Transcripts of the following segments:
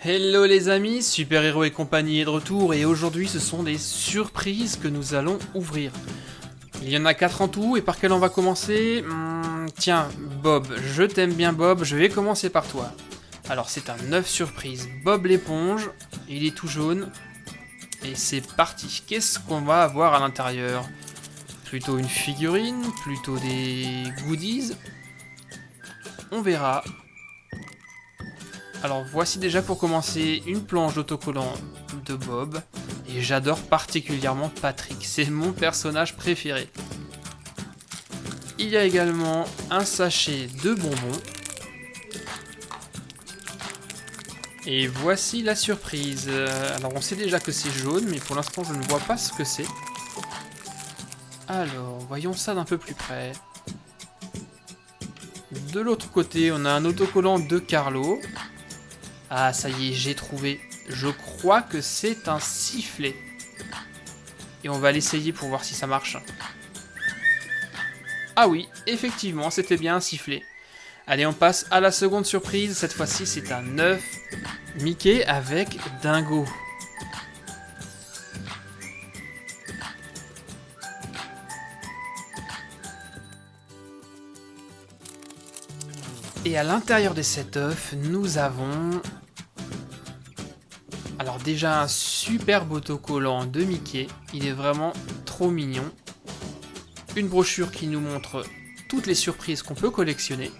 Hello les amis, Super Héros et compagnie est de retour et aujourd'hui ce sont des surprises que nous allons ouvrir. Il y en a 4 en tout et par quel on va commencer Tiens, Bob, je t'aime bien Bob, je vais commencer par toi. Alors c'est un 9 surprise, Bob l'éponge, il est tout jaune. Et c'est parti, qu'est-ce qu'on va avoir à l'intérieur? Plutôt une figurine, plutôt des goodies? On verra. Alors voici déjà pour commencer une planche d'autocollant de Bob. Et j'adore particulièrement Patrick, c'est mon personnage préféré. Il y a également un sachet de bonbons. Et voici la surprise. Alors on sait déjà que c'est jaune, mais pour l'instant je ne vois pas ce que c'est. Alors, voyons ça d'un peu plus près. De l'autre côté, on a un autocollant de Carlo. Ah, ça y est, j'ai trouvé. Je crois que c'est un sifflet. Et on va l'essayer pour voir si ça marche. Ah oui, effectivement, c'était bien un sifflet. Allez, on passe à la seconde surprise. Cette fois-ci, c'est un œuf Mickey avec Dingo. Et à l'intérieur de cet œuf, nous avons... Alors déjà un superbe autocollant de Mickey. Il est vraiment trop mignon. Une brochure qui nous montre toutes les surprises qu'on peut collectionner.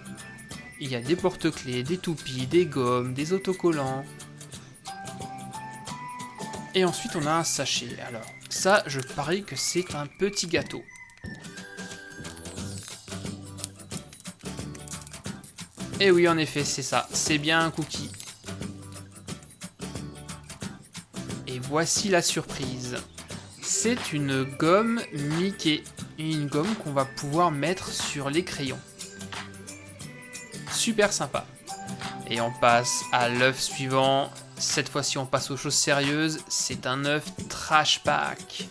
Il y a des porte-clés, des toupies, des gommes, des autocollants. Et ensuite on a un sachet. Alors ça, je parie que c'est un petit gâteau. Et oui, en effet, c'est ça. C'est bien un cookie. Et voici la surprise. C'est une gomme Mickey. Une gomme qu'on va pouvoir mettre sur les crayons. Super sympa. Et on passe à l'œuf suivant. Cette fois-ci, on passe aux choses sérieuses. C'est un œuf Trash Pack.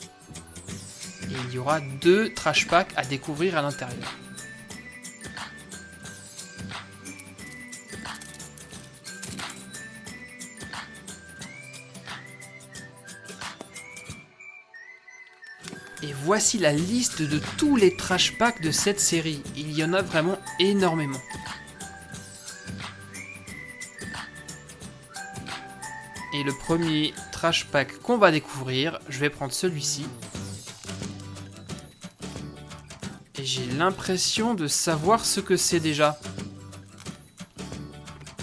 Et il y aura 2 Trash Packs à découvrir à l'intérieur. Et voici la liste de tous les Trash Packs de cette série. Il y en a vraiment énormément. Et le premier Trash Pack qu'on va découvrir, je vais prendre celui-ci. Et j'ai l'impression de savoir ce que c'est déjà.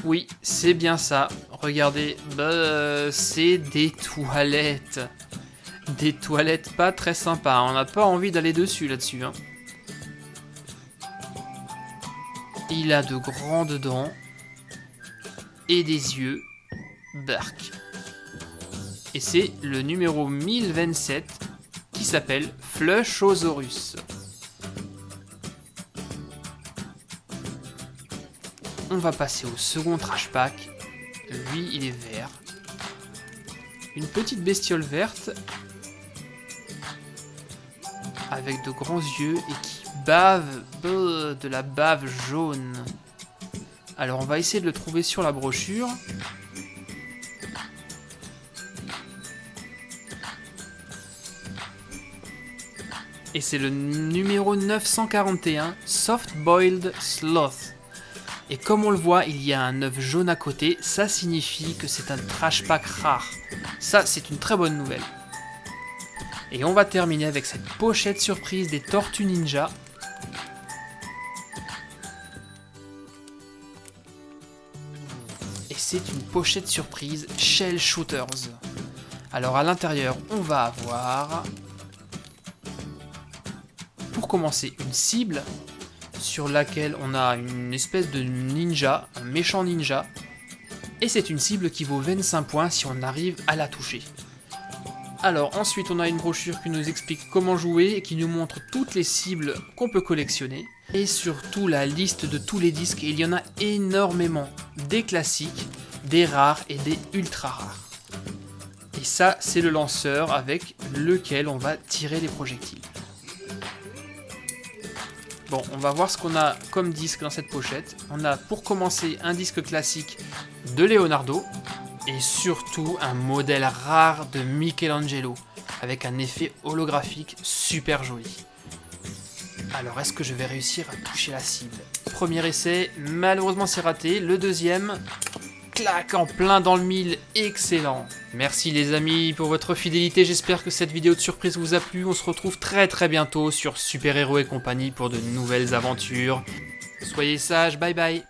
Oui, c'est bien ça. Regardez, c'est des toilettes. Des toilettes pas très sympas, on n'a pas envie d'aller dessus là-dessus. Hein. Il a de grandes dents et des yeux. Bark. Et c'est le numéro 1027 qui s'appelle Flushosaurus. On va passer au second Trash Pack. Lui, il est vert. Une petite bestiole verte avec de grands yeux et qui bave de la bave jaune. Alors on va essayer de le trouver sur la brochure. Et c'est le numéro 941, Soft Boiled Sloth. Et comme on le voit, il y a un œuf jaune à côté, ça signifie que c'est un Trash Pack rare. Ça, c'est une très bonne nouvelle. Et on va terminer avec cette pochette surprise des Tortues Ninja. Et c'est une pochette surprise Shell Shooters. Alors à l'intérieur, on va avoir, pour commencer, une cible sur laquelle on a une espèce de ninja, un méchant ninja. Et c'est une cible qui vaut 25 points si on arrive à la toucher. Alors ensuite on a une brochure qui nous explique comment jouer et qui nous montre toutes les cibles qu'on peut collectionner. Et surtout la liste de tous les disques, et il y en a énormément. Des classiques, des rares et des ultra rares. Et ça c'est le lanceur avec lequel on va tirer les projectiles. Bon, on va voir ce qu'on a comme disque dans cette pochette. On a pour commencer un disque classique de Leonardo. et surtout un modèle rare de Michelangelo, avec un effet holographique super joli. Alors est-ce que je vais réussir à toucher la cible? Premier essai, malheureusement c'est raté. Le deuxième, clac, en plein dans le mille, excellent. Merci les amis pour votre fidélité, j'espère que cette vidéo de surprise vous a plu. On se retrouve très bientôt sur Super Héros et compagnie pour de nouvelles aventures. Soyez sages, bye bye.